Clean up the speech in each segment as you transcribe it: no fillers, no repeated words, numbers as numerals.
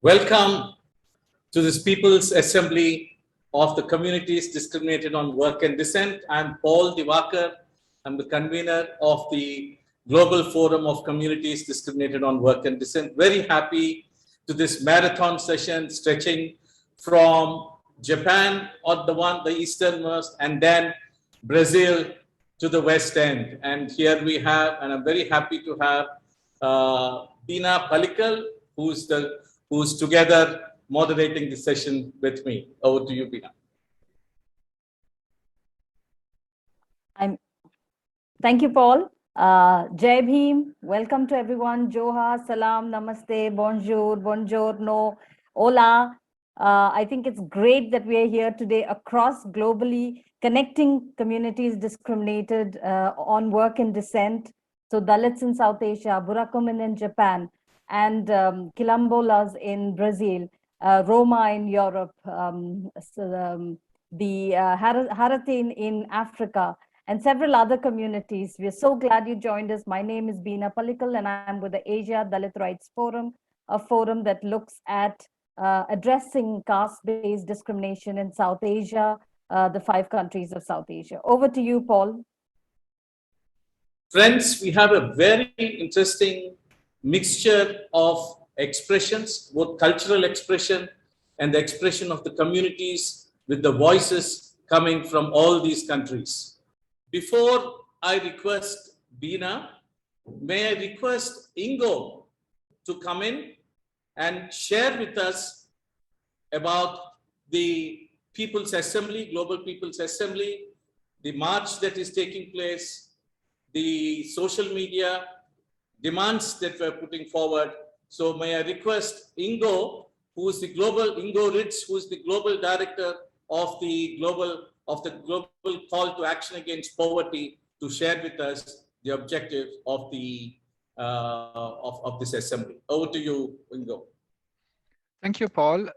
Welcome to this People's Assembly of the Communities Discriminated on Work and Descent. I'm Paul Divakar. I'm the convener of the Global Forum of Communities Discriminated on Work and Descent. Very happy to this marathon session stretching from Japan on the easternmost, and then Brazil to the west end. And here we have, and I'm very happy to have Bina Palikal, who's together moderating the session with me. Over to you, Bina. Thank you, Paul. Jai Bhim, welcome to everyone. Johar, salam, namaste, bonjour, buongiorno, hola. I think it's great that we are here today across globally, connecting communities discriminated on work and descent. So Dalits in South Asia, Burakumin in Japan, and Quilombolas in Brazil, Roma in Europe, the Haratin in Africa, and several other communities. We're so glad you joined us. My name is Bina Palikal, and I'm with the Asia Dalit Rights Forum, a forum that looks at addressing caste-based discrimination in South Asia, the 5 countries of South Asia. Over to you, Paul. Friends, we have a very interesting mixture of expressions, both cultural expression and the expression of the communities with the voices coming from all these countries. Before I request Bina, may I request Ingo to come in and share with us about the People's Assembly, Global People's Assembly, the march that is taking place, the social media demands that we're putting forward. So may I request Ingo, who's the global, Ingo Ritz, who's the global director of the global call to action against poverty, to share with us the objective of the of this assembly. Over to you, Ingo. Thank you, Paul.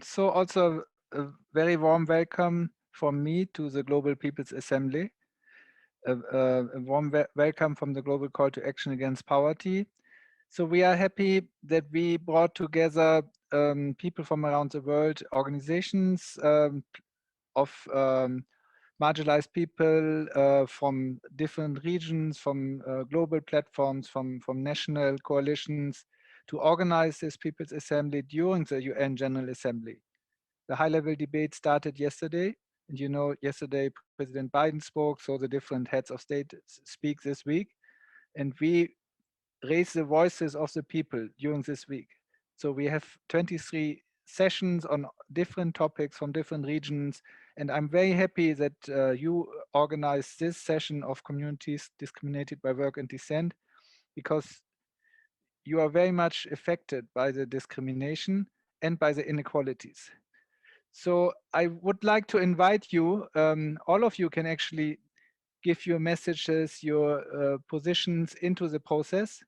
So also a very warm welcome from me to the Global People's Assembly. A warm welcome from the Global Call to Action Against Poverty. So we are happy that we brought together people from around the world, organizations of marginalized people from different regions, from global platforms, from national coalitions, to organize this People's Assembly during the UN General Assembly. The high-level debate started yesterday, and you know, yesterday President Biden spoke, so the different heads of state speak this week, and we raise the voices of the people during this week. So we have 23 sessions on different topics from different regions, and I'm very happy that you organized this session of communities discriminated by work and descent, because you are very much affected by the discrimination and by the inequalities. So I would like to invite you, all of you can actually give your messages, your positions into the process.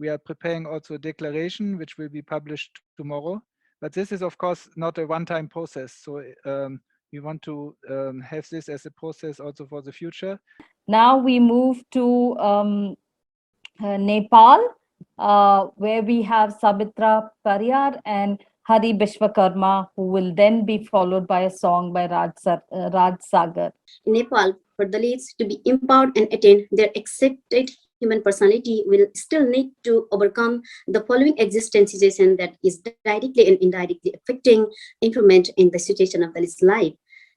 We are preparing also a declaration which will be published tomorrow. But this is, of course, not a one-time process. So we want to have this as a process also for the future. Now we move to Nepal, where we have Sabitra Pariyar and Hari Bishwakarma, who will then be followed by a song by Raj Sagar. In Nepal, for Dalits to be empowered and attain their accepted human personality, will still need to overcome the following existence situation that is directly and indirectly affecting improvement in the situation of Dalits' life.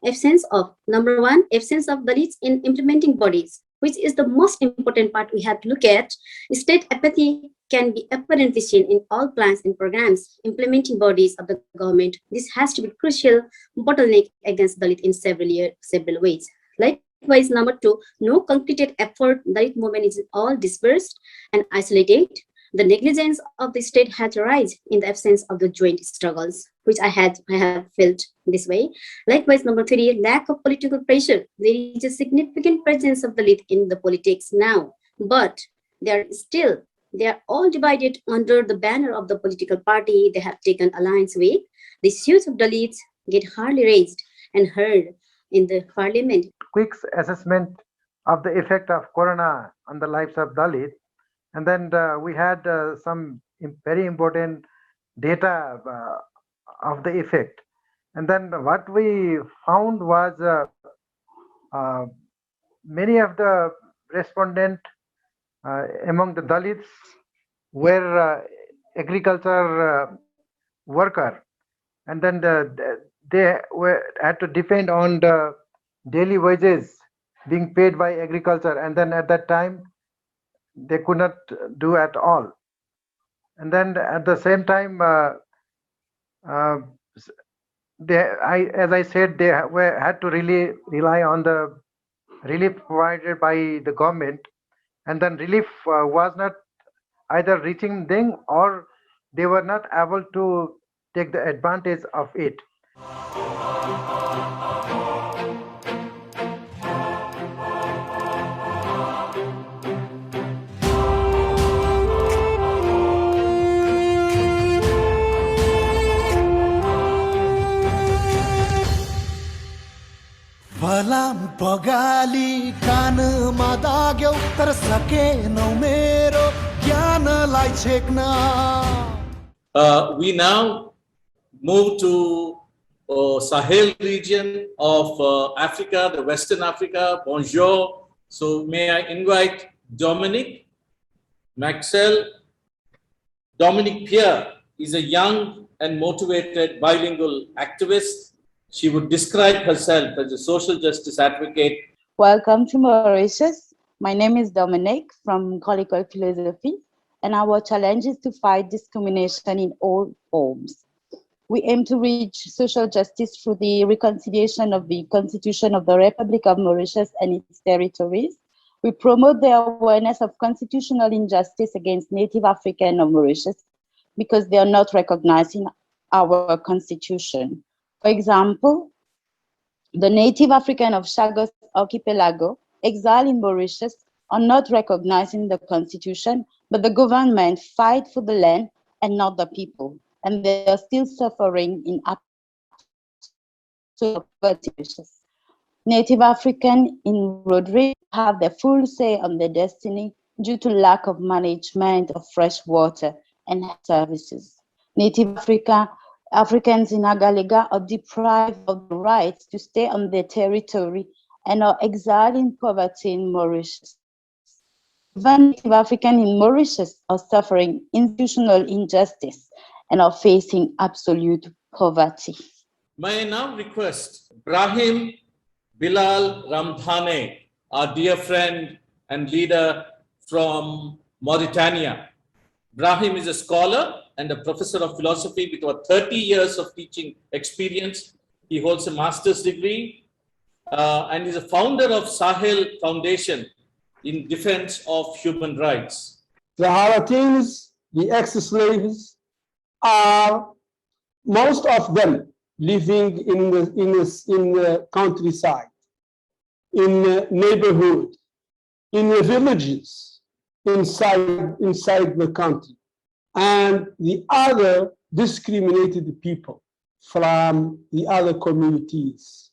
Absence of, number 1, absence of Dalits in implementing bodies, which is the most important part we have to look at. State apathy can be apparently seen in all plans and programs implementing bodies of the government. This has to be crucial bottleneck against Dalit in several ways. Likewise, number 2, no concreted effort. Dalit movement is all dispersed and isolated. The negligence of the state has arisen in the absence of the joint struggles, which I have felt this way. Likewise, number 3, lack of political pressure. There is a significant presence of Dalit in the politics now, but they are all divided under the banner of the political party they have taken alliance with. The issues of Dalits get hardly raised and heard in the parliament. Quick assessment of the effect of Corona on the lives of Dalit. And then we had some very important data of the effect. And then what we found was uh, many of the respondent among the Dalits were agriculture worker, and then they had to depend on the daily wages being paid by agriculture, and then at that time they could not do at all. And then at the same time, as I said, they had to really rely on the relief provided by the government, and then relief was not either reaching them or they were not able to take the advantage of it. फलाम बगाली कानमा दाग्यौ तर सकेनौ मेरो ज्ञानलाई छेक्न. We now move to Sahel region of Africa, the Western Africa. Bonjour. So may I invite Dominic Maxwell. Dominic Pierre is a young and motivated bilingual activist. She would describe herself as a social justice advocate. Welcome to Mauritius. My name is Dominic from Colloquial Philosophy, and our challenge is to fight discrimination in all forms. We aim to reach social justice through the reconciliation of the Constitution of the Republic of Mauritius and its territories. We promote the awareness of constitutional injustice against Native African of Mauritius because they are not recognized in our constitution. For example, the Native African of Chagos Archipelago, exiled in Mauritius, are not recognized in the constitution, but the government fight for the land and not the people, and they are still suffering in absolute poverty. Native African in Rodrigue have their full say on their destiny due to lack of management of fresh water and services. Native Africans in Agalega are deprived of the rights to stay on their territory and are exiled in poverty in Mauritius. Even Native Africans in Mauritius are suffering institutional injustice and are facing absolute poverty. May I now request Brahim Bilal Ramdhane, our dear friend and leader from Mauritania. Brahim is a scholar and a professor of philosophy with over 30 years of teaching experience. He holds a master's degree and is a founder of Sahel Foundation in defense of human rights. The Haratins, the ex-slaves, are most of them living in the countryside, in the neighborhood, in the villages, inside the country, and the other discriminated people from the other communities.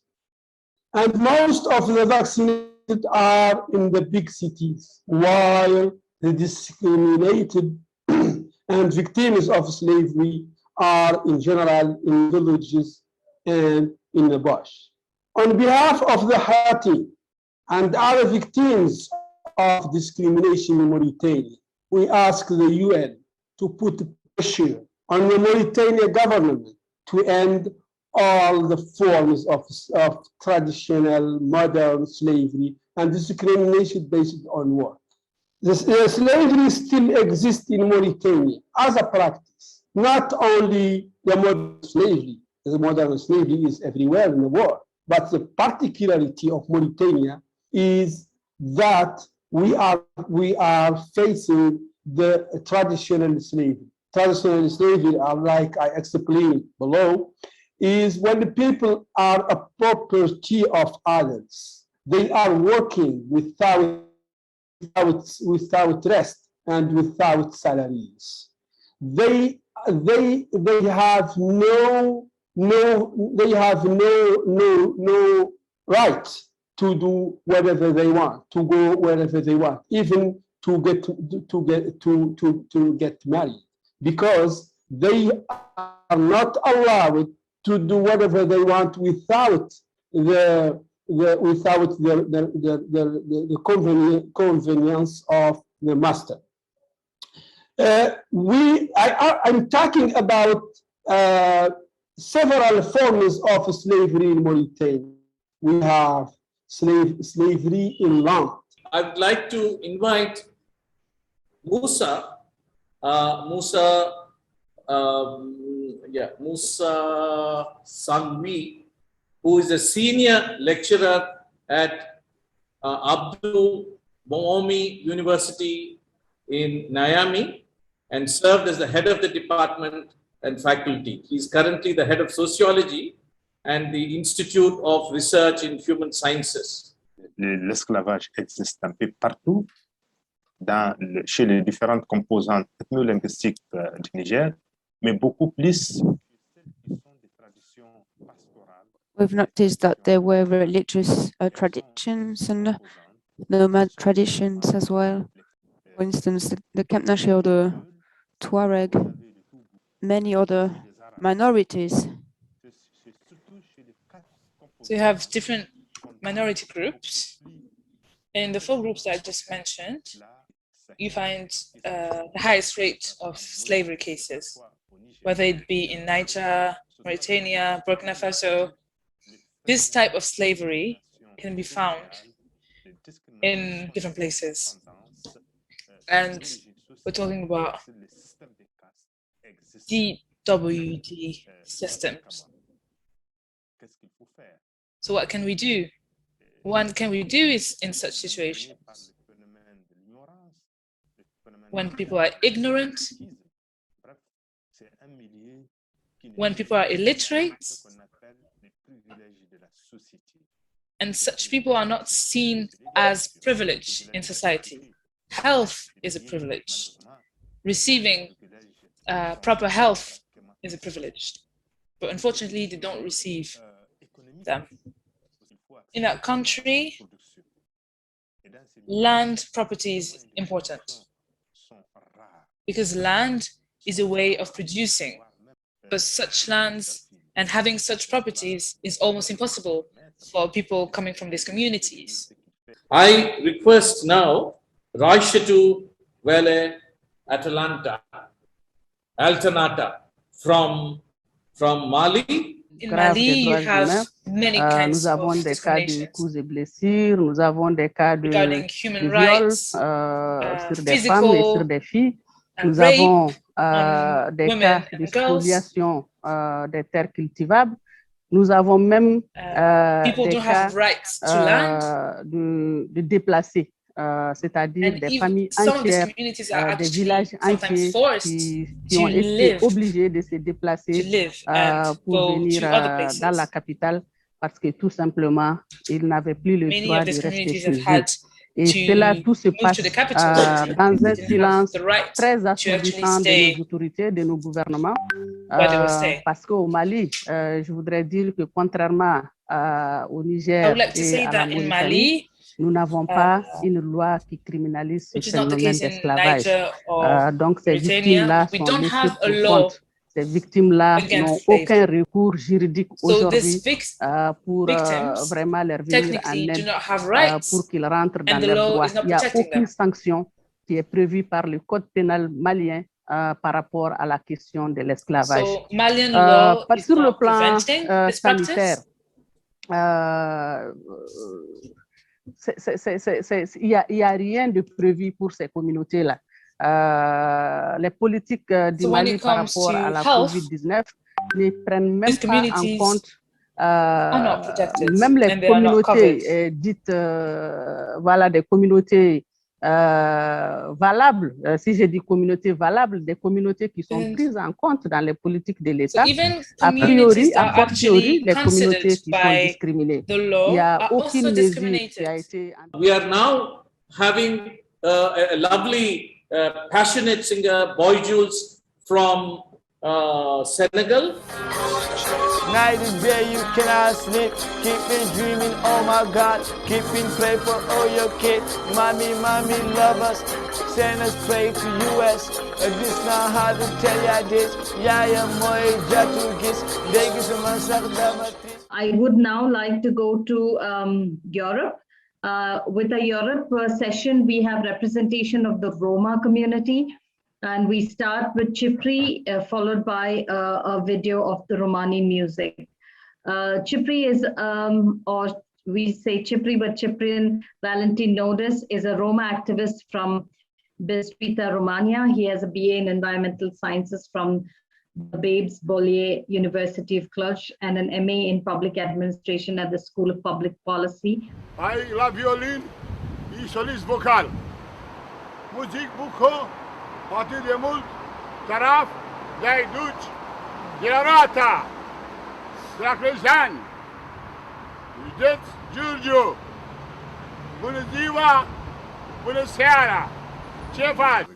And most of the vaccinated are in the big cities, while the discriminated and victims of slavery are in general in villages and in the bush. On behalf of the Hati and other victims of discrimination in Mauritania, we ask the UN to put pressure on the Mauritania government to end all the forms of traditional modern slavery and discrimination based on work. The slavery still exists in Mauritania as a practice, not only the modern slavery. The modern slavery is everywhere in the world, but the particularity of Mauritania is that we are facing the traditional slavery. Traditional slavery, like I explained below, is when the people are a property of others. They are working without rest and without salaries. They have no right to do whatever they want, to go wherever they want, even to get married, because they are not allowed to do whatever they want without the convenience of the master. I'm talking about several forms of slavery in Mauritania. We have slavery in land. I would like to invite Musa Sangmi, who is a senior lecturer at Abdul Boumi University in Niamey and served as the head of the department and faculty. He is currently the head of sociology and the Institute of Research in Human Sciences. L'esclavage existe un peu partout chez les différentes composantes ethno-linguistiques du Niger, mais beaucoup plus. We've noticed that there were religious traditions and nomad traditions as well. For instance, the Camp National, the Tuareg, many other minorities. So you have different minority groups. In the 4 groups that I just mentioned, you find the highest rate of slavery cases, whether it be in Niger, Mauritania, Burkina Faso. This type of slavery can be found in different places. And we're talking about CDWD systems. So what can we do? What can we do is in such situations, when people are ignorant, when people are illiterate, and such people are not seen as privileged in society. Health is a privilege. Receiving proper health is a privilege. But unfortunately, they don't receive them. In that country, land property is important because land is a way of producing. But such lands and having such properties is almost impossible for people coming from these communities. I request now Raishatu Vele Alternata from Mali. In Mali, you have many kinds of discriminations regarding human rights, physical and rape on women and girls. People don't have rights to land. C'est-à-dire des familles entières, des villages entiers qui ont été obligés de se déplacer pour venir dans la capitale parce que tout simplement, ils n'avaient plus le choix de rester chez eux. Et cela, tout se passe dans un silence très assourdissant de nos autorités, de nos gouvernements. Parce qu'au Mali, je voudrais dire que contrairement au Niger et à la Mauritanie, nous n'avons pas une loi qui criminalise ce phénomène d'esclavage. Donc, ces victimes-là sont laissées pour compte. Ces victimes-là n'ont aucun recours juridique aujourd'hui pour vraiment leur venir en aide, pour qu'ils rentrent dans leurs droits. Il n'y a aucune sanction qui est prévue par le code pénal malien par rapport à la question de l'esclavage. Sur le plan sanitaire, il n'y a rien de prévu pour ces communautés-là. Les politiques du Mali par rapport à la COVID-19 ne prennent même pas en compte même les communautés dites voilà, des communautés valables, si je dis communautés valables, des communautés qui sont prises en compte dans les politiques de l'État, a priori, a fortiori, les communautés qui sont discriminées. Il n'y a aucune mesure qui a été... We are now having a lovely, passionate singer, Boy Jules from Senegal. Night and day you cannot sleep. Keep me dreaming, oh my God. Keep me pray for all your kids. Mommy, mommy, love us. Send us pray to US. This not how to tell ya this. Yeah, moi, jatu gis. Degi sama I would now like to go to Europe. With the Europe session, we have representation of the Roma community. And we start with Chipri, followed by a video of the Romani music. Chipri is, or we say Chipri, but Cyprian Valentin Nodis is a Roma activist from Bistrița, Romania. He has a BA in Environmental Sciences from the Babes Bollier University of Cluj and an MA in Public Administration at the School of Public Policy. I la violin și solist vocal. Muzic buco, atât de mult, taraf, de-ai duci, de la Rata, de la Crăjean, județ Giurgiu. Bună ziua, bună seara, ce faci?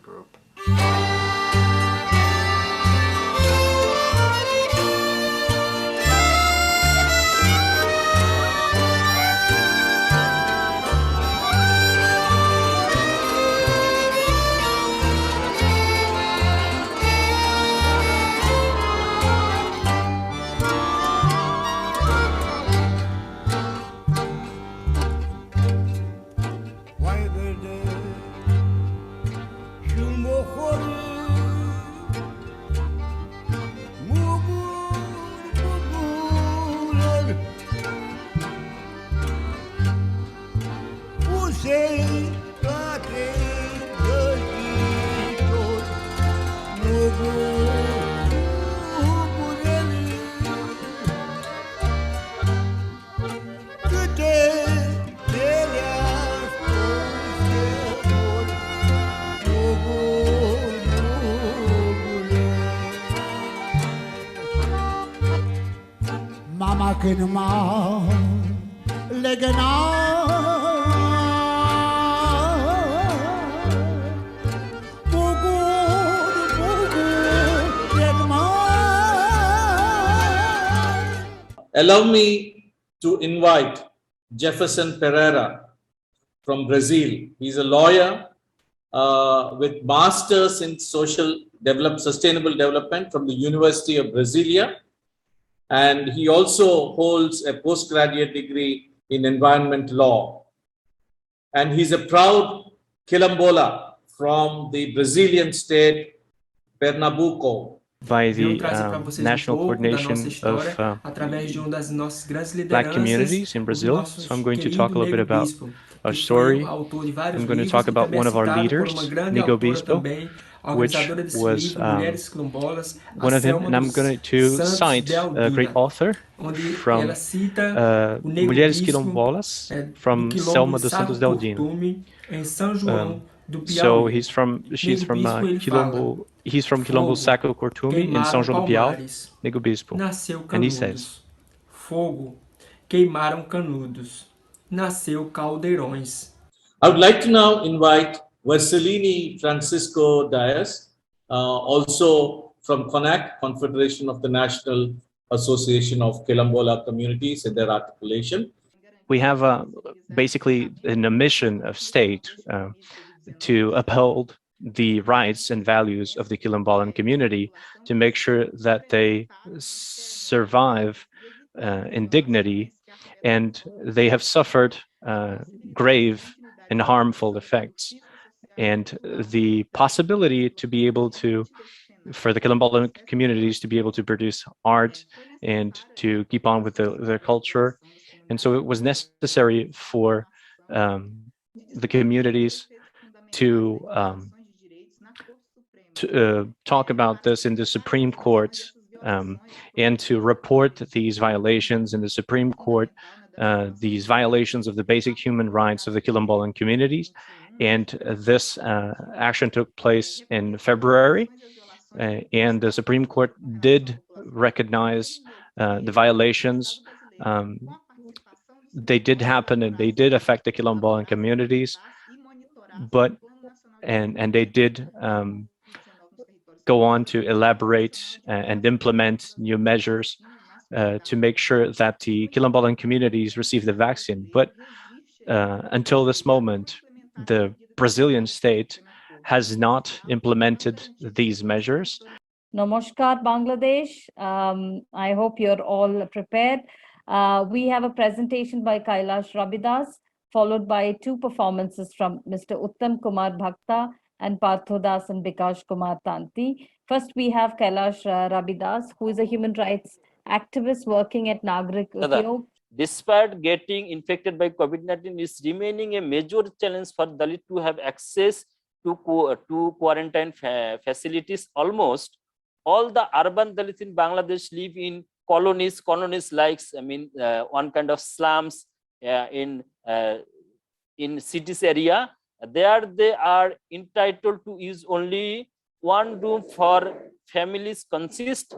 Mama kınma legena Allow me to invite Jefferson Pereira from Brazil. He's a lawyer with masters in sustainable development from the University of Brasilia. And he also holds a postgraduate degree in environment law. And he's a proud quilombola from the Brazilian state Pernambuco. By the national coordination of Black communities in Brazil. So I'm going to talk a little bit about our story. I'm going to talk about one of our leaders, Nigo Bispo, which was one of them, and I'm going to cite a great author from Mulheres Quilombolas from Selma dos Santos Deldino. So she's from Quilombo. He's from Quilombo Sacro Cortume in São João do Piau, Nigo Bispo, and he says, Fogo, queimaram canudos, nasceu caldeirões. I would like to now invite Vercellini Francisco Dias, also from CONAC, Confederation of the National Association of Quilombola Communities, and their articulation. We have basically a mission of state to uphold the rights and values of the Quilombolan community, to make sure that they survive in dignity, and they have suffered grave and harmful effects. And the possibility to be able to, for the Quilombolan communities to be able to produce art and to keep on with their culture. And so it was necessary for the communities to talk about this in the Supreme Court and to report these violations in the Supreme Court, these violations of the basic human rights of the Quilombolan communities. And this action took place in February, and the Supreme Court did recognize the violations. They did happen and they did affect the Quilombolan communities, but and they did go on to elaborate and implement new measures to make sure that the Quilombolan communities receive the vaccine. But until this moment, the Brazilian state has not implemented these measures. Namaskar, Bangladesh. I hope you're all prepared. We have a presentation by Kailash Rabidas, followed by two performances from Mr. Uttam Kumar Bhakta and Partho Das and Bikas Kumar Tanti. First, we have Kailash Rabidas, who is a human rights activist working at Nagrik Udyog. Despite getting infected by COVID-19, is remaining a major challenge for Dalit to have access to quarantine facilities. Almost all the urban Dalits in Bangladesh live in colonies like, one kind of slums in cities area. There they are entitled to use only one room for families consist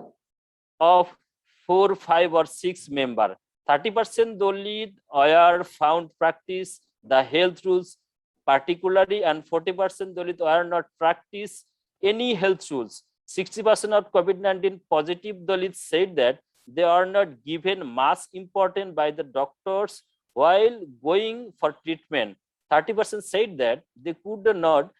of 4, 5 or 6 members. 30% Dalit are found practice the health rules particularly, and 40% Dalit are not practice any health rules. 60% of COVID-19 positive Dalits said that they are not given much importance by the doctors while going for treatment. 30% said that they could not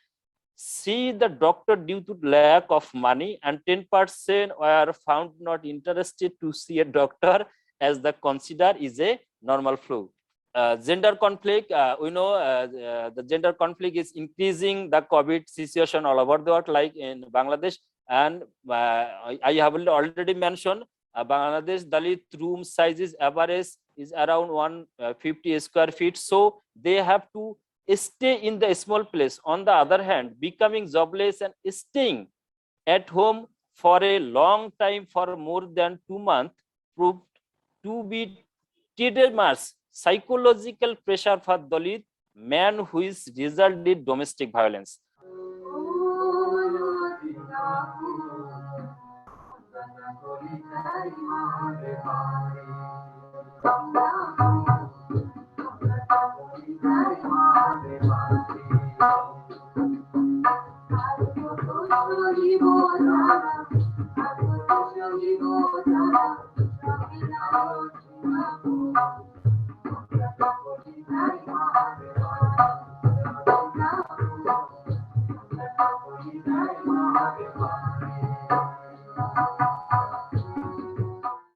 see the doctor due to lack of money, and 10% were found not interested to see a doctor as the consider is a normal flu. Gender conflict, we know the gender conflict is increasing the COVID situation all over the world, like in Bangladesh. And I have already mentioned Bangladesh Dalit room sizes average is around 150 square feet. So they have to stay in the small place. On the other hand, becoming jobless and staying at home for a long time for more than 2 months proved to be tremendous psychological pressure for Dalit man who is resulted in domestic violence.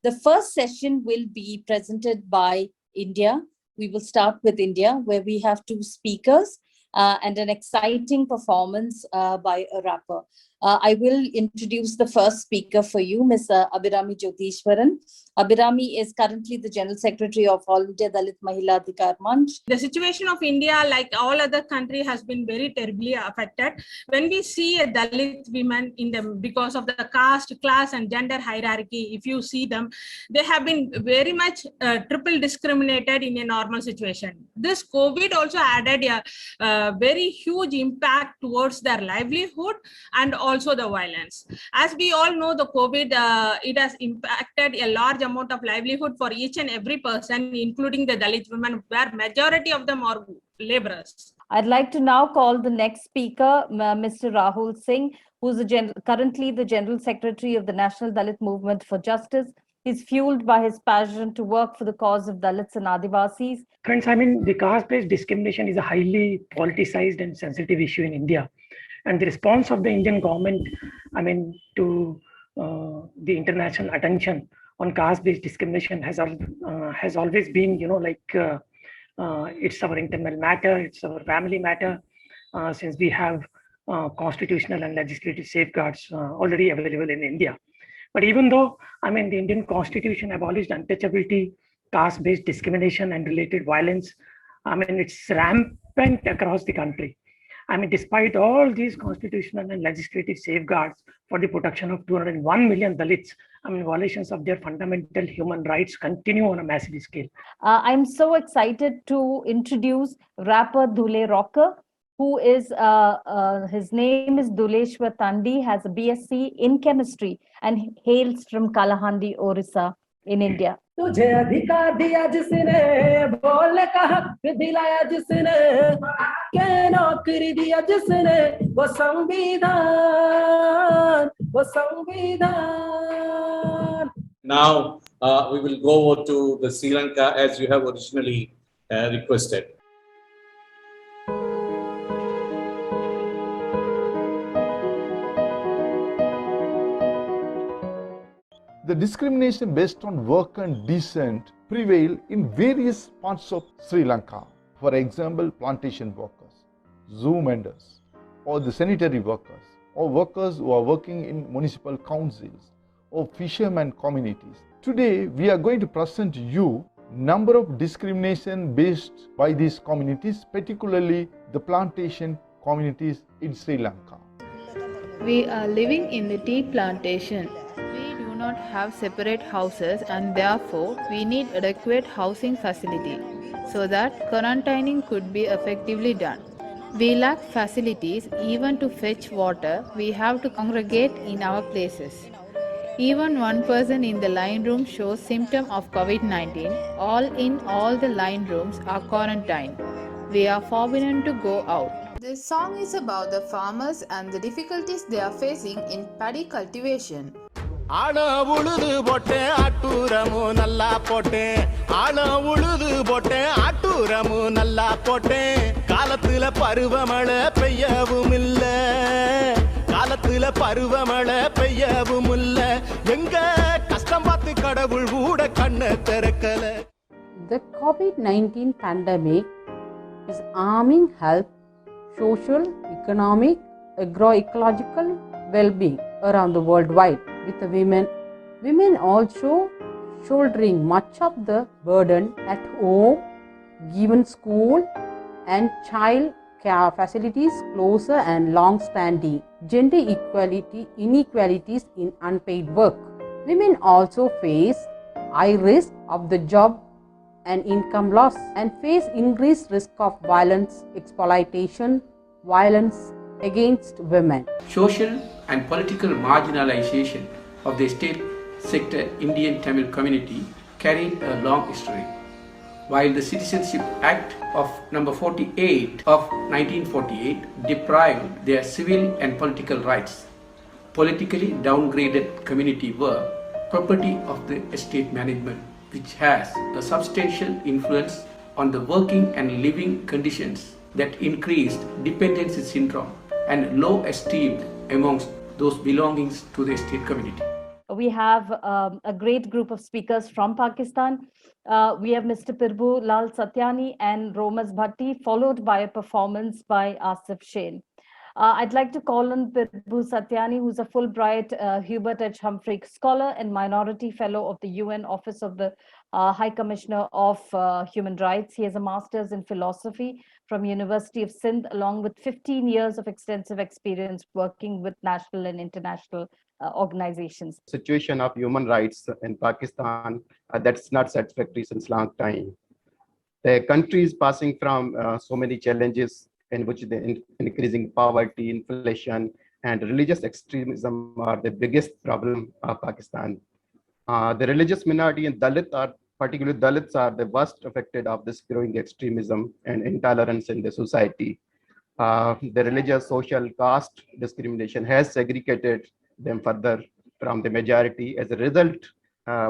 The first session will be presented by India. We will start with India, where we have two speakers and an exciting performance by a rapper. I will introduce the first speaker for you, Ms. Abhirami Jyotishwaran. Abhirami is currently the General Secretary of All India Dalit Mahila Adhikar Manch. The situation of India, like all other countries, has been very terribly affected. When we see a Dalit women in them because of the caste, class, and gender hierarchy, if you see them, they have been very much triple discriminated in a normal situation. This COVID also added a very huge impact towards their livelihood and also the violence. As we all know, the COVID, it has impacted a large amount of livelihood for each and every person, including the Dalit women, where majority of them are laborers. I'd like to now call the next speaker, Mr. Rahul Singh, who's currently the General Secretary of the National Dalit Movement for Justice. He's fueled by his passion to work for the cause of Dalits and Adivasis. Friends, the caste-based discrimination is a highly politicized and sensitive issue in India. And the response of the Indian government, to the international attention on caste-based discrimination has always been, it's our internal matter, it's our family matter, since we have constitutional and legislative safeguards already available in India. But even though, the Indian Constitution abolished untouchability, caste-based discrimination and related violence, it's rampant across the country. Despite all these constitutional and legislative safeguards for the protection of 201 million Dalits, violations of their fundamental human rights continue on a massive scale. I'm so excited to introduce rapper Dule Rocker, who is, his name is Duleshwar Tandi, has a BSc in chemistry and hails from Kalahandi, Orissa in India. तुझे अधिकार दिया जिसने बोलने का हक दिलाया जिसने के नौकरी दिया जिसने वो संविधान Now we will go over to the Sri Lanka as you have originally requested. The discrimination based on work and descent prevail in various parts of Sri Lanka. For example, plantation workers, zoo menders, or the sanitary workers, or workers who are working in municipal councils, or fishermen communities. Today, we are going to present you number of discrimination based by these communities, particularly the plantation communities in Sri Lanka. We are living in the tea plantation. We do not have separate houses and therefore we need adequate housing facility so that quarantining could be effectively done. We lack facilities even to fetch water. We have to congregate in our places. Even one person in the line room shows symptom of COVID-19. All the line rooms are quarantined. We are forbidden to go out. This song is about the farmers and the difficulties they are facing in paddy cultivation. ஆன உழுது போட்டேன் ஆட்டூரமு நல்லா போட்டேன் ஆன உழுது போட்டேன் ஆட்டூரமு நல்லா போட்டேன் காலத்துல பருவமழை பெய்யவும் இல்ல காலத்துல பருவமழை பெய்யவும் இல்ல எங்க கஷ்டம் பார்த்து கடவுள் கூட கண்ணை திறக்கல. The COVID-19 pandemic is harming health, social, economic, agroecological well-being around the worldwide. With the women also shouldering much of the burden at home, given school and child care facilities closer and long-standing gender inequalities in unpaid work. Women also face high risk of the job and income loss and face increased risk of violence, exploitation, violence against women. Social and political marginalization of the state sector Indian Tamil community carried a long history. While the Citizenship Act of number 48 of 1948 deprived their civil and political rights, politically downgraded community were property of the estate management, which has a substantial influence on the working and living conditions that increased dependency syndrome and low esteem amongst those belongings to the estate community. We have a great group of speakers from Pakistan. We have Mr. Pirbu Lal Satyani and Romaz Bhatti, followed by a performance by Asif Shen. I'd like to call on Pirbu Satyani, who's a Fulbright Hubert H. Humphrey Scholar and Minority Fellow of the UN Office of the High Commissioner of Human Rights. He has a master's in philosophy from University of Sindh, along with 15 years of extensive experience working with national and international organizations. Situation of human rights in Pakistan, that's not satisfactory since long time. The country is passing from so many challenges in which the increasing poverty, inflation, and religious extremism are the biggest problem of Pakistan. The religious minority and particularly Dalits are the worst affected of this growing extremism and intolerance in the society. The religious, social, caste discrimination has segregated them further from the majority. As a result,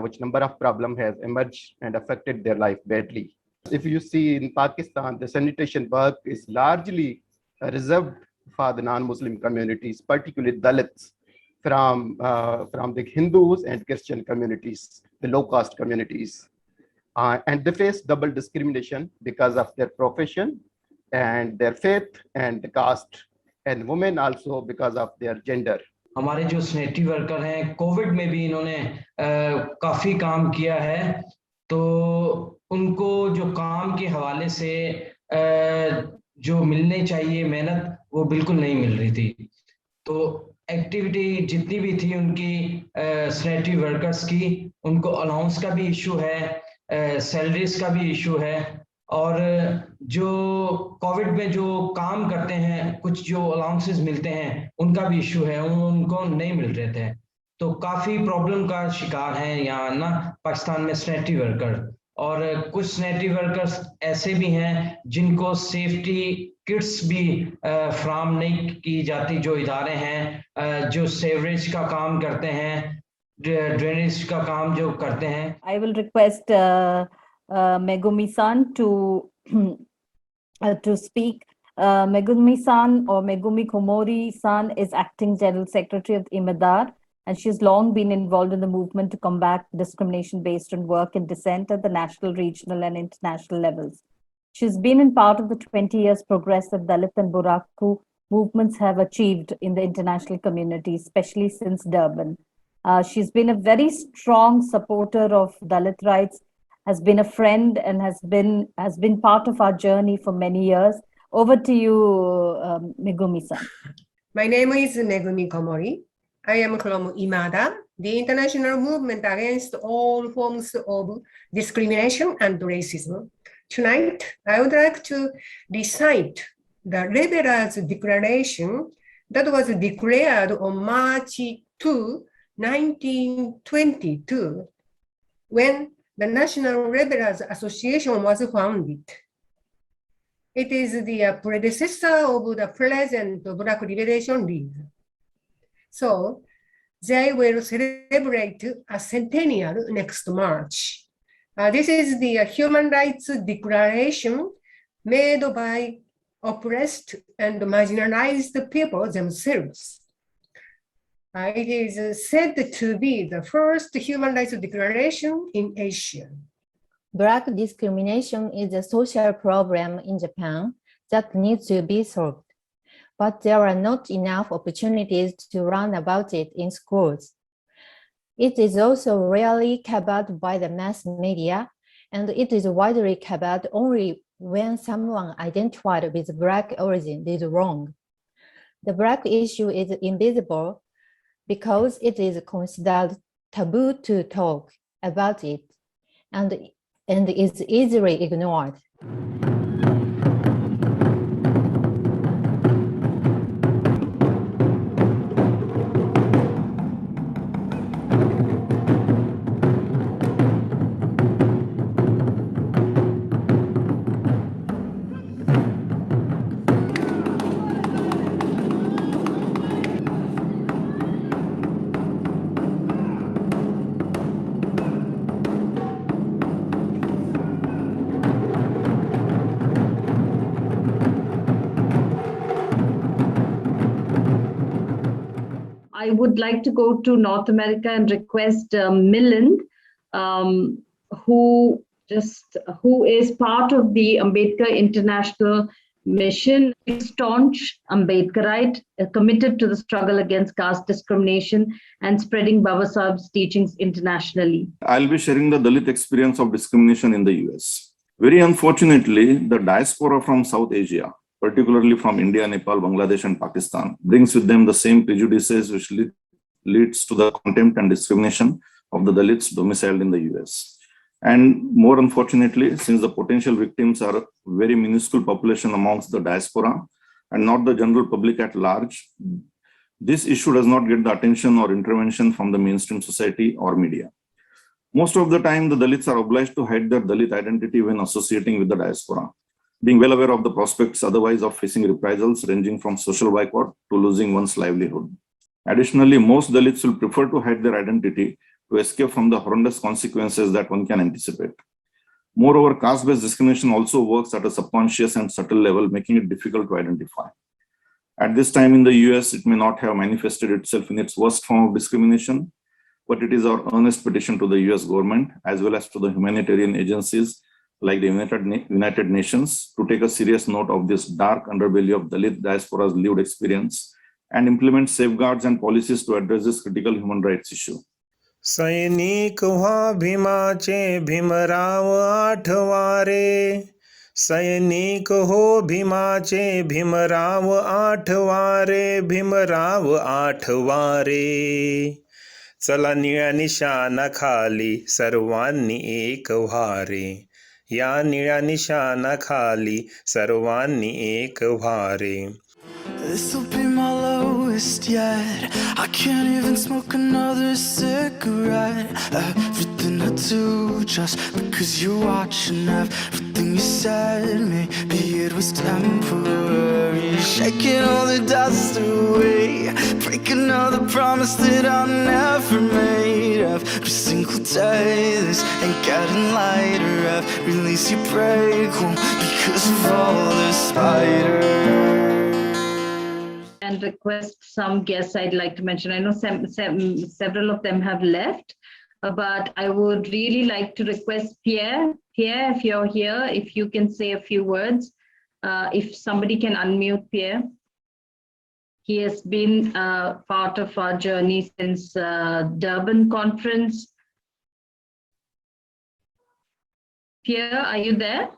which number of problems has emerged and affected their life badly. If you see in Pakistan, the sanitation work is largely reserved for the non-Muslim communities, particularly Dalits, from the Hindus and Christian communities, the low-caste communities. And they face double discrimination because of their profession and their faith and the caste, and women also because of their gender. हमारे जो sanitary worker हैं Covid में भी इन्होंने काफी काम किया है, तो उनको जो काम के हवाले से जो मिलने चाहिए मेहनत वो बिल्कुल नहीं मिल रही थी. तो एक्टिविटी जितनी भी थी उनकी सैनिटरी वर्कर्स की, उनको अलाउंस का भी इशू है, सैलरीज का भी इशू है, और जो कोविड में जो काम करते हैं कुछ जो अलाउंसेस मिलते हैं उनका भी इशू है, उनको नहीं मिल रहे थे. तो काफी प्रॉब्लम का शिकार हैं यहाँ ना पाकिस्तान में सैनिटरी वर्कर. और कुछ सैनिटरी वर्कर्स ऐसे भी हैं जिनको सेफ्टी किट्स भी फराहम नहीं की जाती. जो इदारे हैं जो सेवरेज का काम करते हैं, ड्रेनेज का काम जो करते हैं. I will request Megumi-san to speak. Megumi-san or Megumi Komori-san is acting General Secretary of IMEDAR, and she's long been involved in the movement to combat discrimination based on work and descent at the national, regional, and international levels. She's been in part of the 20 years progress that Dalit and Buraku movements have achieved in the international community, especially since Durban. She's been a very strong supporter of Dalit rights, has been a friend, and has been part of our journey for many years. Over to you, Megumi-san. My name is Megumi Komori. I am from IMADA, the international movement against all forms of discrimination and racism. Tonight, I would like to recite the Rebels Declaration that was declared on March 2, 1922, when the National Rebels Association was founded. It is the predecessor of the present Black Liberation League. So they will celebrate a centennial next March. This is the human rights declaration made by oppressed and marginalized people themselves. It is said to be the first human rights declaration in Asia. Black discrimination is a social problem in Japan that needs to be solved, but there are not enough opportunities to learn about it in schools. It is also rarely covered by the mass media, and it is widely covered only when someone identified with Black origin did wrong. The Black issue is invisible because it is considered taboo to talk about it, and is easily ignored. I would like to go to North America and request Milind, who is part of the Ambedkar International Mission, staunch Ambedkarite, committed to the struggle against caste discrimination and spreading Baba Sahib's teachings internationally. I'll be sharing the Dalit experience of discrimination in the US. Very unfortunately, the diaspora from South Asia, particularly from India, Nepal, Bangladesh, and Pakistan, brings with them the same prejudices which leads to the contempt and discrimination of the Dalits domiciled in the US. And more unfortunately, since the potential victims are a very minuscule population amongst the diaspora and not the general public at large, this issue does not get the attention or intervention from the mainstream society or media. Most of the time, the Dalits are obliged to hide their Dalit identity when associating with the diaspora, being well aware of the prospects otherwise of facing reprisals ranging from social boycott to losing one's livelihood. Additionally, most Dalits will prefer to hide their identity to escape from the horrendous consequences that one can anticipate. Moreover, caste-based discrimination also works at a subconscious and subtle level, making it difficult to identify. At this time in the US, it may not have manifested itself in its worst form of discrimination, but it is our earnest petition to the US government, as well as to the humanitarian agencies like the United Nations, to take a serious note of this dark underbelly of Dalit diaspora's lived experience and implement safeguards and policies to address this critical human rights issue. सैनिक हुआ भीमाचे भीमराव आठवारे सैनिक हो भीमाचे भीमराव आठवारे भीमराव आठवारे चला निळ्या निशाणाखाली सर्वांनी एक व्हारे या निळ्या निशाणाखाली सर्वांनी एक व्हारे This'll be my lowest yet. I can't even smoke another cigarette. Every something I do just because you're watching everything you said. Maybe it was temporary, shaking all the dust away, breaking all the promise that I never made. Every single day this ain't getting lighter. Every release you break home because of all the spiders. And request some guests I'd like to mention. I know several of them have left, but I would really like to request Pierre. Pierre, if you're here, if you can say a few words, if somebody can unmute Pierre. He has been part of our journey since Durban conference. Pierre, are you there?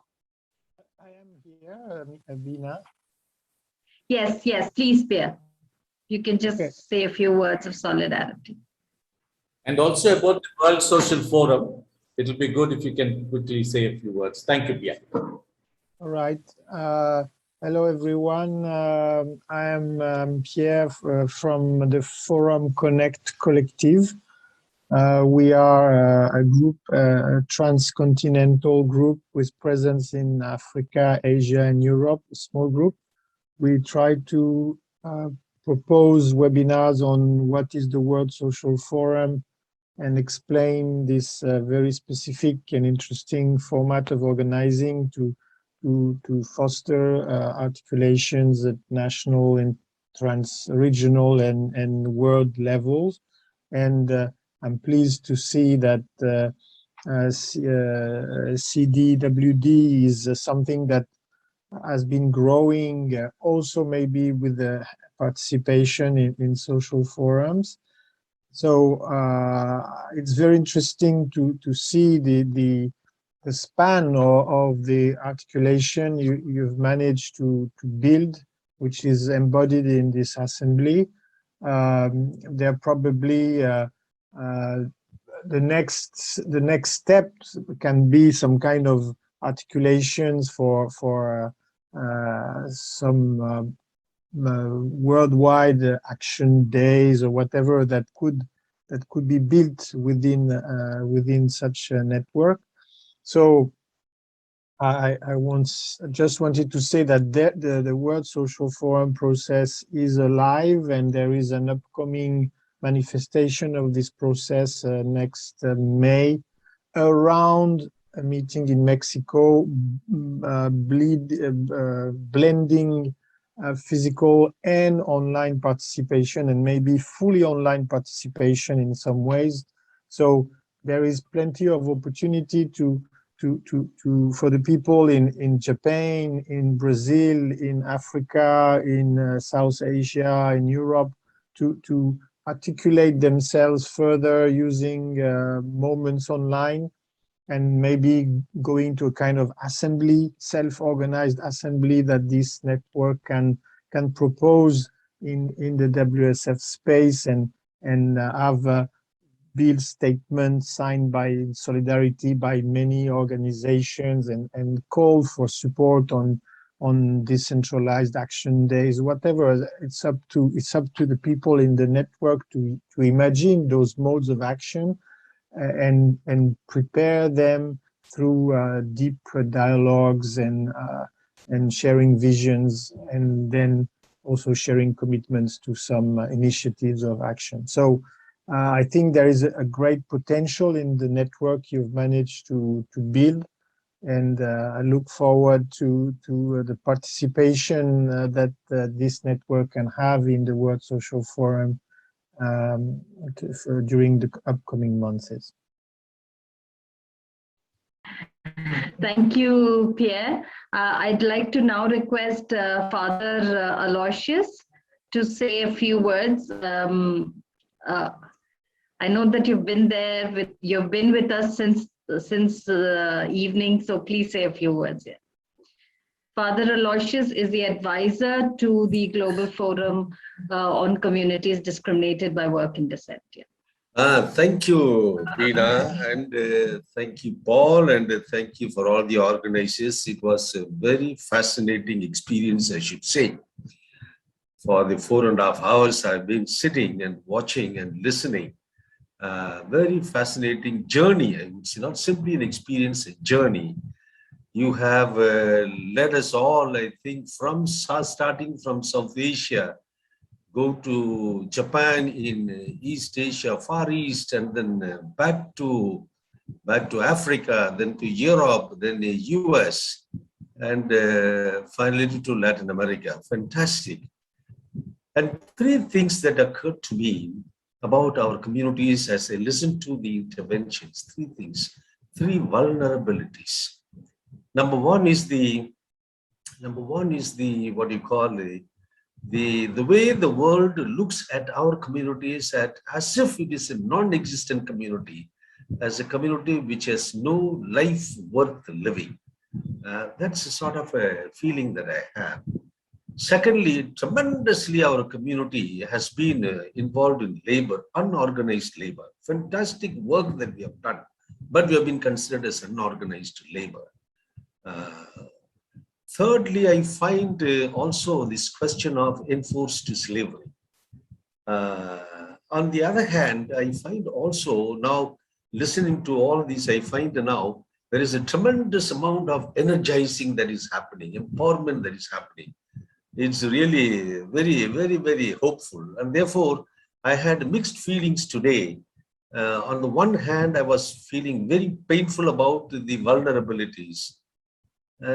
I am here, Abina. Yes, yes, please, Pierre. You can just say a few words of solidarity. And also about the World Social Forum, it will be good if you can quickly say a few words. Thank you, Pierre. All right. Hello, everyone. I am Pierre from the Forum Connect Collective. We are a group, a transcontinental group with presence in Africa, Asia, and Europe, a small group. We try to propose webinars on what is the World Social Forum and explain this very specific and interesting format of organizing to foster articulations at national and trans-regional and world levels. And I'm pleased to see that CDWD is something that has been growing also maybe with the participation in social forums. So it's very interesting to see the span of the articulation you've managed to build, which is embodied in this assembly. They're probably the next steps can be some kind of articulations for some worldwide action days or whatever that could be built within such a network. So I just wanted to say that the World Social Forum process is alive, and there is an upcoming manifestation of this process next May around a meeting in Mexico, blending physical and online participation, and maybe fully online participation in some ways. So there is plenty of opportunity for the people in Japan, in Brazil, in Africa, in South Asia, in Europe, to articulate themselves further using moments online, and maybe going to a kind of assembly, self-organized assembly that this network can propose in the WSF space, and have bill statements signed by solidarity by many organizations, and call for support on decentralized action days, whatever. It's up to the people in the network to imagine those modes of action and prepare them through deep dialogues and sharing visions, and then also sharing commitments to some initiatives of action. So I think there is a great potential in the network you've managed to build, and I look forward to the participation that this network can have in the World Social Forum during the upcoming months. Thank you, Pierre. I'd like to now request Father Aloysius to say a few words. I know that you've been there, you've been with us since evening, so please say a few words here. Father Aloysius is the advisor to the Global Forum on Communities Discriminated by Work and Descent. Thank you, Bina, and thank you, Paul, and thank you for all the organizers. It was a very fascinating experience, I should say. For the 4.5 hours, I've been sitting and watching and listening. very fascinating journey. It's not simply an experience, a journey. You have led us all, I think, from starting from South Asia, go to Japan in East Asia, Far East, and then back to Africa, then to Europe, then the US, and finally to Latin America. Fantastic. And three things that occurred to me about our communities as I listened to the interventions, three things, three vulnerabilities. Number one is the what you call the way the world looks at our communities as if it is a non-existent community, as a community which has no life worth living. That's a sort of a feeling that I have. Secondly, tremendously our community has been involved in labor, unorganized labor. Fantastic work that we have done, but we have been considered as unorganized labor. Thirdly, I find also this question of enforced slavery. On the other hand, I find also now, listening to all these, I find now there is a tremendous amount of energizing that is happening, empowerment that is happening. It's really very, very, very hopeful. And therefore, I had mixed feelings today. On the one hand, I was feeling very painful about the vulnerabilities.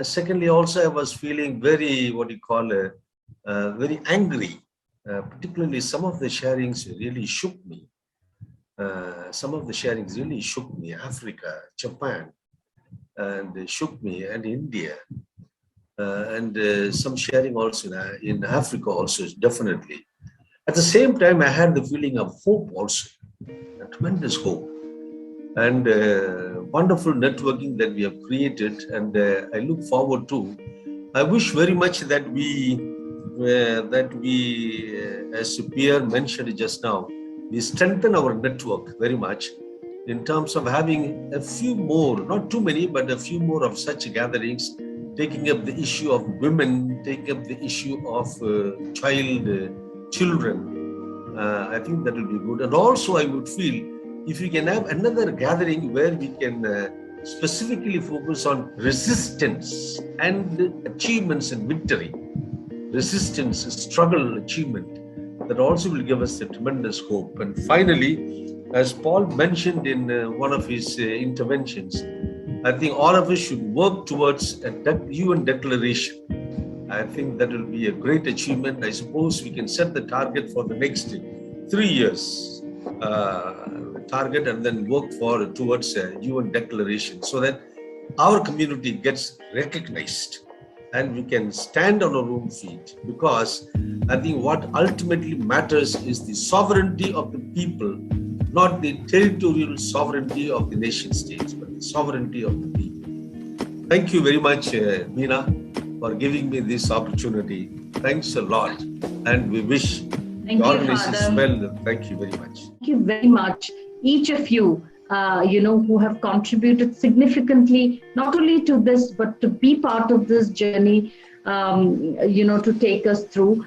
Secondly, also, I was feeling very, very angry. Particularly, some of the sharings really shook me. Africa, Japan, and shook me, and India. And some sharing also in Africa also, definitely. At the same time, I had the feeling of hope also, a tremendous hope. And wonderful networking that we have created, and I look forward to. I wish very much that we, as Pierre mentioned just now, we strengthen our network very much in terms of having a few more, not too many, but a few more of such gatherings, taking up the issue of women, taking up the issue of children. I think that will be good. And also I would feel if we can have another gathering where we can specifically focus on resistance and achievements and victory, resistance, struggle, achievement, that also will give us a tremendous hope. And finally, as Paul mentioned in one of his interventions, I think all of us should work towards a UN declaration. I think that will be a great achievement. I suppose we can set the target for the next 3 years. Target and then work towards a UN declaration so that our community gets recognized and we can stand on our own feet, because I think what ultimately matters is the sovereignty of the people, not the territorial sovereignty of the nation states, but the sovereignty of the people. Thank you very much, Meena, for giving me this opportunity. Thanks a lot, and we wish the organization well. Thank you very much. Thank you very much, each of you, who have contributed significantly, not only to this, but to be part of this journey, to take us through.